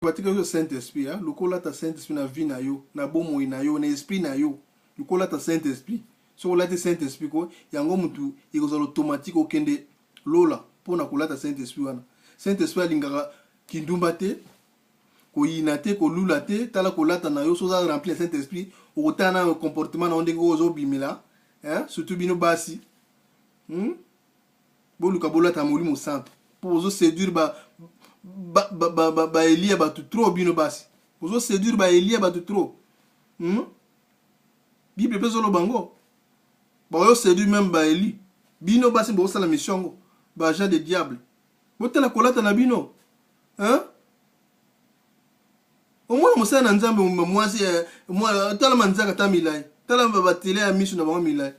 batika yo Saint-Esprit, hein? Lokola ta Saint-Esprit na vie na yo, na bomoi na yo, na esprit na yo. Lokola ta Saint-Esprit. So la te Saint-Esprit ko, yango mutu ikoza automatique okende lola pona kolata Saint-Esprit wana. Saint-Esprit alingaka kindumba te, ko yina te, ko lula te, tala kolata na yo so za rempli le Saint-Esprit, okotana comportement na ondenge ozo bimela, hein? Surtout bino basi. Boluka bolata molimo santo. Pour ozo séduire ba Elia ba tout trop bino basi. Ozo séduire ba Elia ba tout trop. Bible peso lo bango. Ba yo séduire même ba Eli. Bino basi bo sala mission ba agent de diable. Botela kolata na bino. Hein? Au moins mo sana nzambe mwasi moi tala manzaka tamilai. Tala ba télé ya misu na ba milai.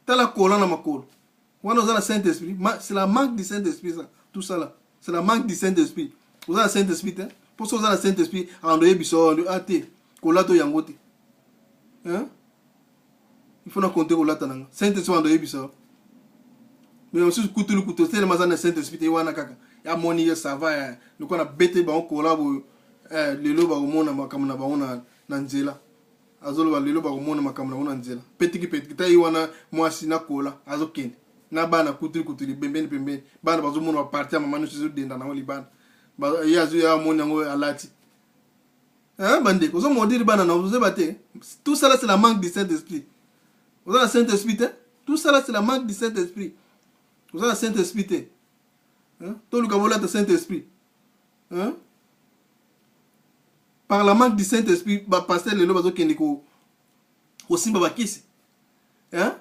Tala kola na makolo. Wana oza la Saint-Esprit, c'est la manque du Saint-Esprit ça, tout ça là. C'est la manque du Saint-Esprit. Vous avez le Saint-Esprit, hein? Pour ça, vous avez le Saint-Esprit, en doye biso, ate, kolato yangote. Hein? Il faut nous compter kolata nanga. Saint-Esprit en doye biso. Mais aussi, couteau, c'est le mazan de Saint-Esprit, et wana kaka. Ya moni, ça va, nous qu'on a bêté, ba on kolabo, le lo ba au monde, makamuna ba on a nanzela. Azolo ba le lo ba au monde, makamuna on a nanzela. Petit, ta y wana, moi, si na kola, azo kende. Na bana kutuli bembeni bana bazo mona partir mama no sizo denda na wali bana ba yazo ya mona ngo alati hein bande ko zo modiri bana na vous batté tout ça là c'est la manque du Saint-Esprit. Vous avez le Saint-Esprit, hein? Tout ça là c'est la manque du Saint-Esprit. Vous avez le Saint-Esprit, hein? Tout le cabola de Saint-Esprit, hein? Par la manque du Saint-Esprit ba passer le lo bazo kendiko ko simba bakisi, hein?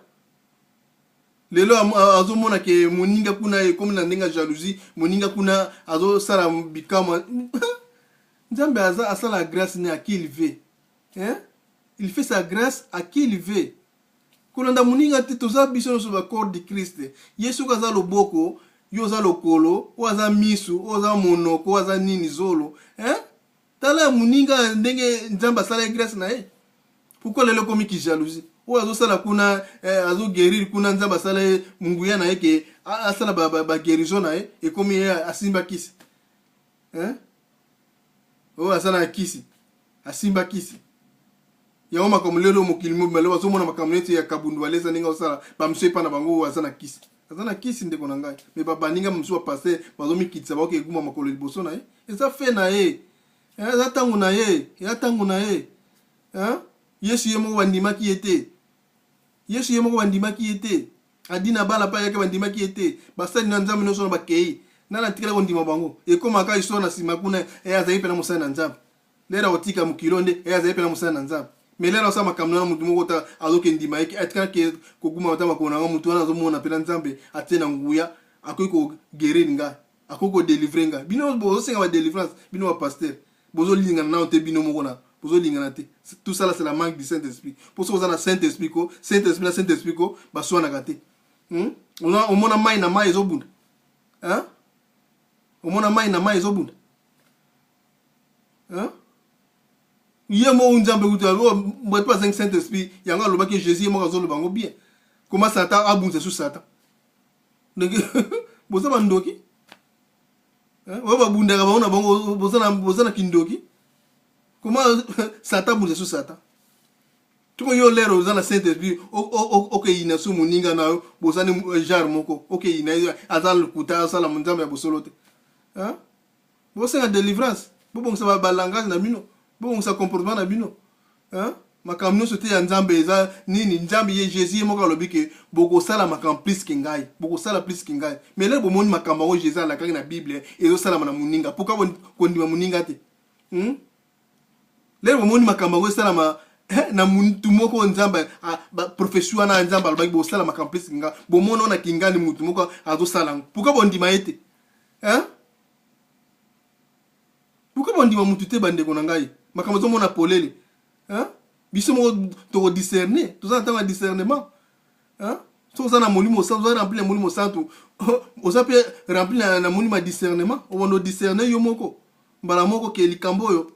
Lelo azo mona ke moninga kuna comme na ndenga jalousie moninga kuna azo sala bikama Nzambe a la grâce à qui il veut, hein? Il fait sa grâce à qui il veut. Kolanda moninga te toza biso sur le corps de Christ. Yesu kaza loboko, yoza lokolo, oza misu, oza monoko, oza nini zolo, hein? Tala moninga ndenge Nzambe a la grâce na ye. Pourquoi lelo komi ki jalousie? Ou azo sala kuna azo guérir kuna Nzambe asala munguya na yeke asala ba guérison na ye et comme asimba kisi, hein? Oh asala kisi asimba kisi ya oma comme lelo mokilimo melo azo mona makamneti ya kabundu aleza ninga osala ba mse pa na bango asana kisi ndeko na ngai mais ba baninga msu wa passer bazo mikitsa ba ke guma makolo liboso na ye eza fe na ye eza tangu na ye ya tangu na ye, hein? Yesu yemo wandima ki ete. Yesu yemo wandima ki ete. Adina bala pa yake wandima ki ete. Basa ni Nzambe no sona bakei. Nana tikela wandima bango. E koma ka isona simakuna azaipe na musana Nzambe. Lera otika mukilonde azaipe na musana Nzambe. Mais lera osama kamna mutu moko ta azoke ndima yake atika ke koguma matama kona mutu wana azomona pela Nzambe atena nguya akoiko guérir nga. Akoko délivrer nga. Bino bozo senga ba délivrance, bino ba pasteur. Bozo linga na te bino moko na. Tout ça là c'est la manque du Saint-Esprit. Pour ça vous avez le Saint-Esprit ko, Saint-Esprit ko, ba so na gâté. On a mai na mai ezobunda. Hein? On a mai na mai ezobunda. Hein? Yemo Nzambe kuta, moi pas un Saint-Esprit, yanga loba que Jésus mo kazo lobango bien. Comment Satan abunze sous Satan? Donc boza bandoki? Hein? Wa ba bunda ka ba ona bango boza na kindoki? Comment Satan bouge sur Satan? Tu vois, yo l'air aux la Saint-Esprit, ok, il n'a sous moninga na bosane jar moko, ok, il n'a azal kuta sala munzambe ya bosolote. Hein? Bon c'est la délivrance. Bon ça va langage na bino. Bon ça comportement na bino. Hein? Makamno sote ya Nzambe eza nini Nzambe ye Jésus moko lobi ke boko sala makam plus kingai. Boko sala plus kingai. Mais là bo moni makamba o Jésus la kaka na Bible ezo sala na muninga. Pourquoi on dit muninga te? Lero moni makamba ko sala ma na muntu moko Nzambe profession na Nzambe alobaki bo sala makamba plus kinga. Bo mono na kinga ni mutu moko azo sala. Pourquoi bon ndima ete? Hein? Pourquoi bon ndima mutu te bande ko na ngai? Makamba zo mona polele. Hein? Biso mo to discerner, tout ça dans discernement. Hein? So ça na molimo ça va remplir molimo santo. O ça peut remplir na molimo discernement. O no discerner yo moko. Mbala moko ke likambo yo.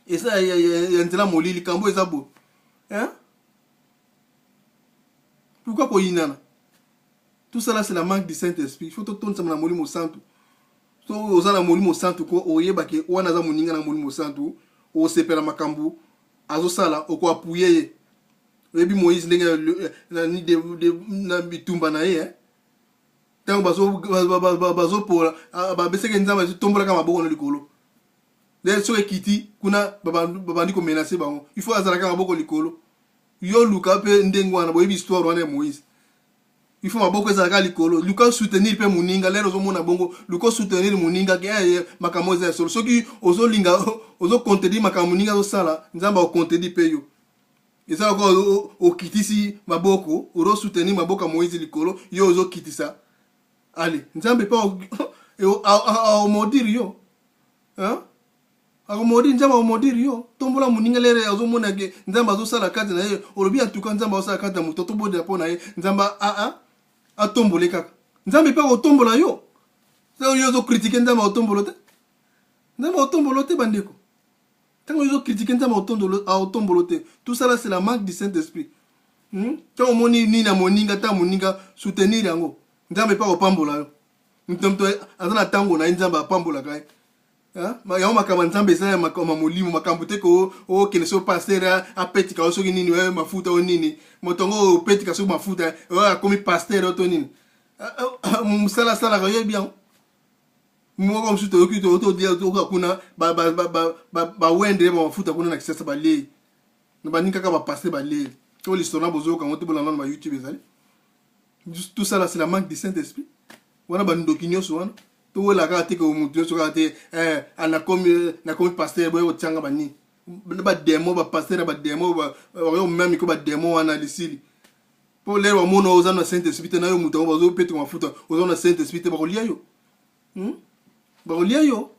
Et ça yantela moli likambo eza bo. Hein? Pourquoi ko inana? Tout ça là c'est la manque du Saint-Esprit. Il faut tout tourner ça na molimo santo. so oza na molimo santu ko oyeba ke wana za moninga na molimo santu o sepela makambu azosala oko appuyer ye oyebi Moïse ndenge na bitumba na ye tango bazopola babeseke nzambe tombolaka maboko na likolo le so ekiti kuna babandi komenase bango il faut azalaka maboko likolo yo luka pe ndenge wana boyebi histoire wana ya Moïse il faut maboko ezalaka likolo luka soutenir pe moninga lero ozomona bongo luka soutenir moninga ke makambo eza solo soki ozolinga ozocontredire makambo moninga azosala nzambe akocontredire pe yo eza ko okitisi maboko oro soutenir maboko Moïse likolo yo ozokitisa allez nzambe pa au modir yo hein ako modir nzambe au modir yo tombola moninga lere azomona ke nzambe azosala kati na ye olobi en tout cas nzambe azosala kati na mutoto bodia pona ye nzambe a tombole kaka nzambe pa ko tombola yo ça yo zo critiquer nzambe otombolo te nzambe otombolo te bandeko tango yo critiquer nzambe otombolo te tout ça là c'est la marque du Saint-Esprit tango moni ni na moninga ta moninga soutenir yango nzambe pa opambola yo mtomto azana tango na nzambe apambola kai yango makambo nzambe eza makambo molimo makambo te ko okende so pasteur apetika soki nini we mafuta o nini motongo opetika so mafuta akomi pasteur to nini musala sala ka yebi yango moko msuto yokito to dia to kuna ba wende ba mafuta kuna na kisasa ba le na baninga ka ba pasteur ba le to l'histoire bozo ka ngote bolanda na YouTube ezali tout ça là c'est la marque du Saint-Esprit wana bandoki nyonso wana to la ka te ko mutu nyonso ka te na komi pasteur boyo otanga bani ba demo ba pasteur ba demo ba yo même ko ba demo wana lisili po lero wa mono oza na Saint-Esprit na yo mutu ba zo pete mafuta oza na Saint-Esprit ba kolia yo ba kolia yo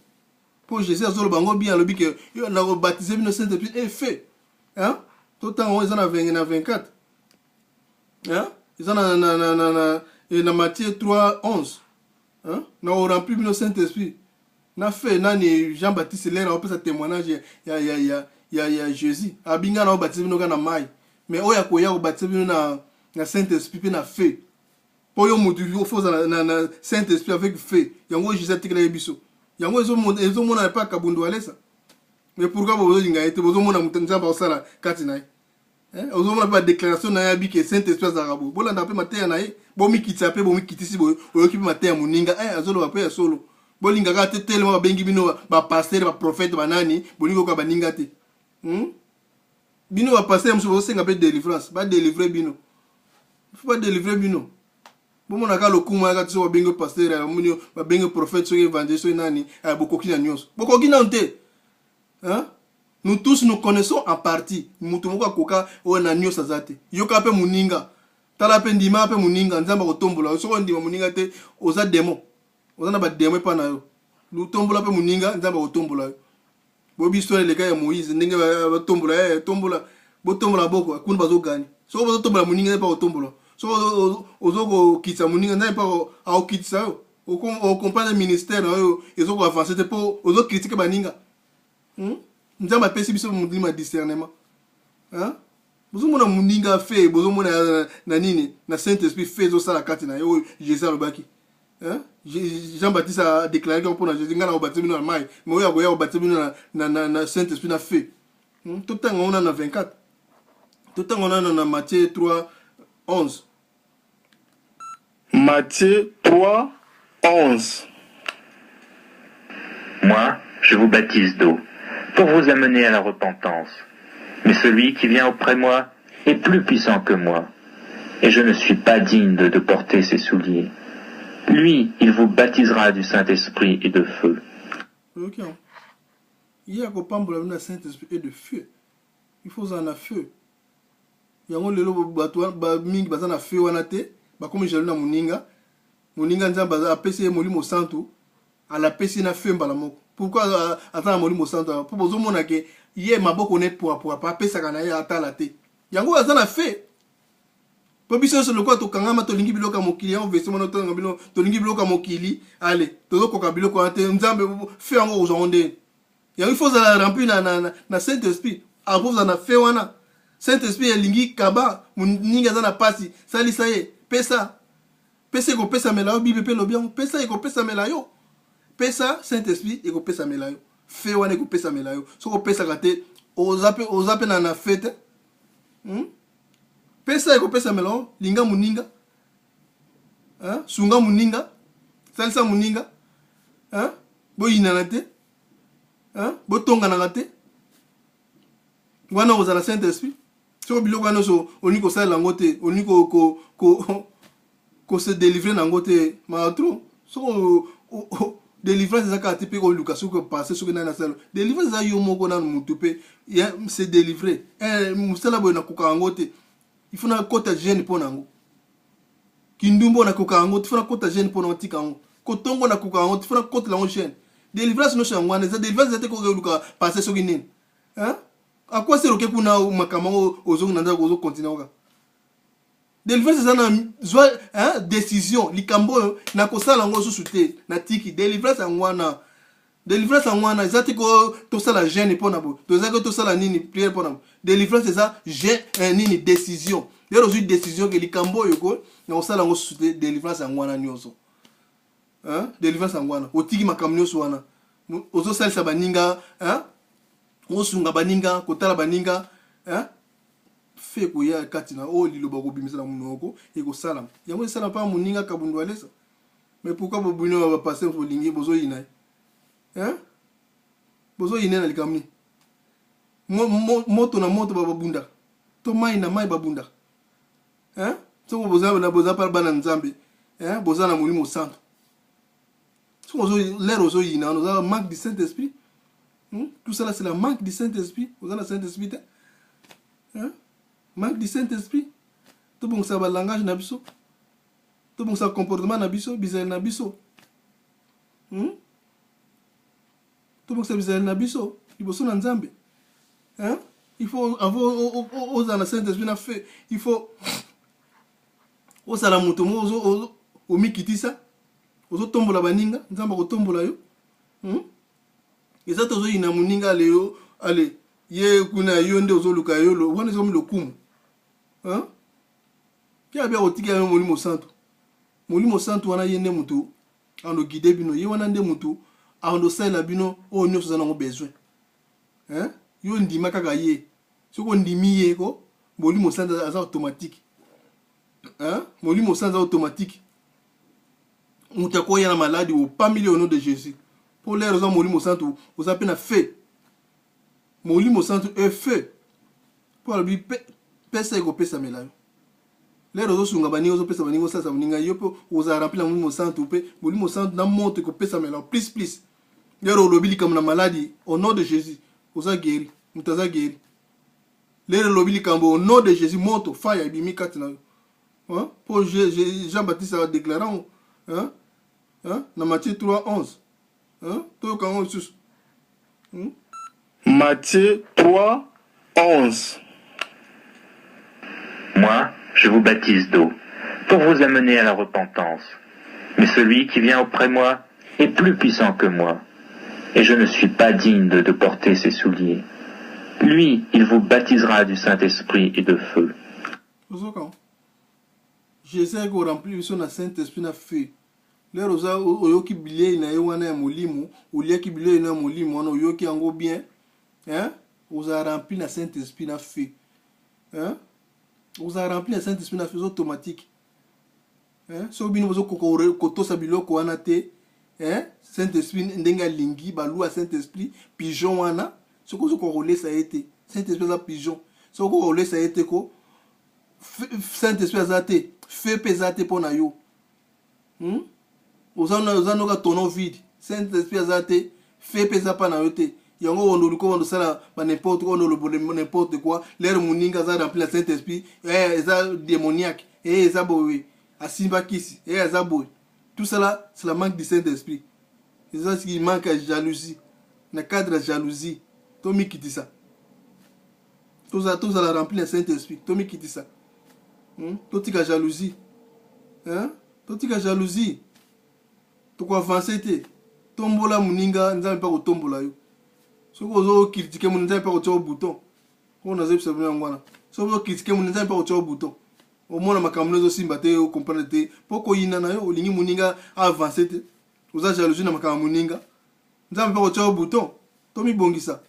po Jésus azolo bango bien lobi ke yo na ko baptiser bino Saint-Esprit et fait hein tout temps on est na 20 na 24 hein ils ont na Matthieu 3:11 hein na on remplit le Saint-Esprit na fait nani Jean-Baptiste l'air on peut sa témoignage ya Jésus abinga na baptiser bino na mai mais oya ko ya baptiser bino na Saint-Esprit pe na fait pour yo mutu yo faut na Saint-Esprit avec fait yango Jésus tikela yebiso yango ezo mona pas kabundo alesa mais pourquoi bozo linga ete bozo mona mutu nzamba osala kati na ozomona pa déclaration na yabi ke Saint-Esprit azarabo bola na pe mateya na ye bomi kitisa pe bomi kitisi boyo oyoki pe mateya moninga azolo ba pe ya solo bolinga ka te tellement ba bengi bino ba pasteur ba prophète ba nani bolingo ka baninga te bino ba pasteur mso bosenga pe délivrance ba délivrer bino faut pas délivrer bino bomona ka lokuma ka tso ba bengi pasteur ya munyo ba bengi prophète so évangéliste so nani bokoki na nyonso bokoki na nte hein. Nous tous nous connaissons en partie. Mutumoko koka o na nyo sazate. Yoka pe muninga. Tala pe ndima pe muninga nzamba ko tombola. So ko ndima muninga te oza demo. Oza na ba demo pa na yo. Lu tombola pe muninga nzamba ko tombola. Bo bi histoire le ka ya Moïse ndenge ba tombola tombola. Bo tombola boko akuni bazo gani. So ko bazo tombola muninga pa ko tombola. So ozo ko kitsa muninga nzamba pa o kitsa yo. O comprendre ministère yo ezo ko avancer te po ozo critiquer baninga. Nzamba pesi biso mundima discernement hein bozo mona muninga fait bozo mona na nini na Saint-Esprit fait zo sala kati na yo Jésus alobaki hein Jean-Baptiste a déclaré que pour na Jésus ngana obatiser bino na mai mais oya boya obatiser bino na Saint-Esprit na fait tout temps on a na 24 tout temps on a na Matthieu 3:11 Matthieu 3:11 Moi, je vous baptise d'eau pour vous amener à la repentance. Mais celui qui vient auprès de moi est plus puissant que moi, et je ne suis pas digne de porter ses souliers. Lui, il vous baptisera du Saint-Esprit et de feu. Ok. Il y a qu'au pambola du Saint-Esprit et de feu. Il faut en a feu. Il y a un lelo ba mingi bazana feu wana te, ba comme j'ai na muninga. Muninga nzamba a pesi molimo santo, a la pesi na feu mbala moko. Pourquoi attends molimo santo pour bozo mona ke ye maboko net pour pas pesa kana ya atala te. Yango azana feu. Po biso so lokwa to kangama to lingi biloka mokili en vese mono to ngabilo to lingi biloka mokili allez to ko kabilo ko ate nzambe feu yango ozonde. Ya il faut ça remplir na Saint-Esprit. A vous en a fait wana. Saint-Esprit ya lingi kaba muninga zana pasi salisa ye pesa. Pesa ko pesa mela bibe pe lo bien pesa ko pesa mela yo. pesa Saint-Esprit et pesa melayo fait wana ko pesa melayo soko pesa kate ozape na fête pesa ko pesa melayo linga muninga sunga muninga salsa muninga bo yinana te bo tonga na te wana ozala Saint-Esprit soko biloko wana so oni ko sala ngote oni ko se délivrer na ngote ma trop soko délivrance za ka tipe ko luka soko passer soko na sala délivrance za yo moko na mutu pe se délivrer musala bo na kuka ngote il faut na kota jeune pona ngo kindumbo na kuka ngo il faut na kota jeune pona tika ngo kotongo na kuka ngo il faut na kota la jeune délivrance no shangwana za délivrance za te ko luka passer soko nini à quoi sert que kuna makamamo ozongo nanda ko continuer délivrance ça na décision likambo na ko sala ngo susute na tiki délivrance ngwana zati ko to sala jeune pona bo to zako to sala nini prière pona délivrance ça nini décision lero zu décision que likambo yoko na ko sala ngo susute délivrance ngwana nyoso délivrance ngwana otiki makamnyo so wana ozo salisa baninga osunga baninga kotala baninga fe ko ya katina o liloba ko bimisa na munoko e ko sala yango sala pa muninga kabundu alesa mais pourquoi bobuno va passer pour lingi bozo yina bozo yina na likamni moto na moto babunda to mai na mai babunda so boza pa bana nzambe boza na mulimo santo so bozo lero zo yina no za manque du Saint-Esprit. Tout ça là c'est la manque du Saint-Esprit. Vous avez le Saint-Esprit manque du Saint-Esprit. Tout bon ça va langage na biso. Tout bon ça comportement na biso, bizarre na biso. Tout bon ça bizarre na biso, il faut na nzambe. Il faut avoir aux dans le Saint-Esprit na fait. Il faut au sala muto mo o mikitisa. Ozo tombola baninga, nzamba ko tombola yo. Eza tozo ina muninga leo ale ye kuna yonde ozo luka yolo wana zo mlokumu kia bia otiki ya molimo santo wana yende mutu ando guide bino ye wana nde mutu ando sala bino o nyoso za nango besoin yo ndima kaka ye soko ndimi ye ko molimo santo aza automatique molimo santo automatique mutako ya na maladie au pas million au nom de Jésus. Pour les raisons molimo santo vous appelez na fait molimo santo est fait pour lui pesa ego pesa melayo les raisons sunga bani ozo pesa bani osa sabuninga yopo oza remplir molimo santo pe molimo santo na monte ko pesa melayo please les lobili comme na maladie au nom de Jésus oza guéri mutaza guéri les lobili kambo au nom de Jésus moto fire bimi katina pour Jean-Baptiste a déclaré dans Matthieu 3:11 Matthieu 3:11. Moi, je vous baptise d'eau, pour vous amener à la repentance. Mais celui qui vient auprès moi est plus puissant que moi, et je ne suis pas digne de porter ses souliers. Lui, il vous baptisera du Saint-Esprit et de feu. Jésus a rempli son Saint-Esprit na feu. Les rosa oyoki bilei na yewana ya molimo, oliaki bilei na molimo wana oyoki yango bien, oza rempli na Saint-Esprit na feu. Oza rempli na Saint-Esprit na feu automatique. So bino bozo kotosa biloko wana te, Saint-Esprit ndenga lingi balua Saint-Esprit pigeon wana, soko zo ko rolesa ete. Saint-Esprit za pigeon. Soko ko rolesa ete ko Saint-Esprit azate, feu pesate pona yo. Ozano ka tono vide Saint-Esprit azate fait pesa pa na yote yango wondo liko wondo sala ba n'importe quoi n'importe quoi l'air muninga za remplir Saint-Esprit eza démoniaque eza bowe asimba kisi eza bowe tout cela c'est la manque du Saint-Esprit eza ce qui manque à jalousie na cadre jalousie to mi kitisa tout ça la remplir Saint-Esprit to mi kitisa to tika jalousie to tika jalousie to ko avancer te tombola muninga nzambe pa ko tombola yo soko ozo critiquer mun nzambe pa ko tso bouton ko na zepsa bina ngwana soko ozo critiquer mun nzambe pa ko tso bouton o mona makamno zo simba te o comprendre te poko yina na yo olingi muninga avancer te oza jalousie na makambo moninga nzambe mpe kotia bouton tomibongisa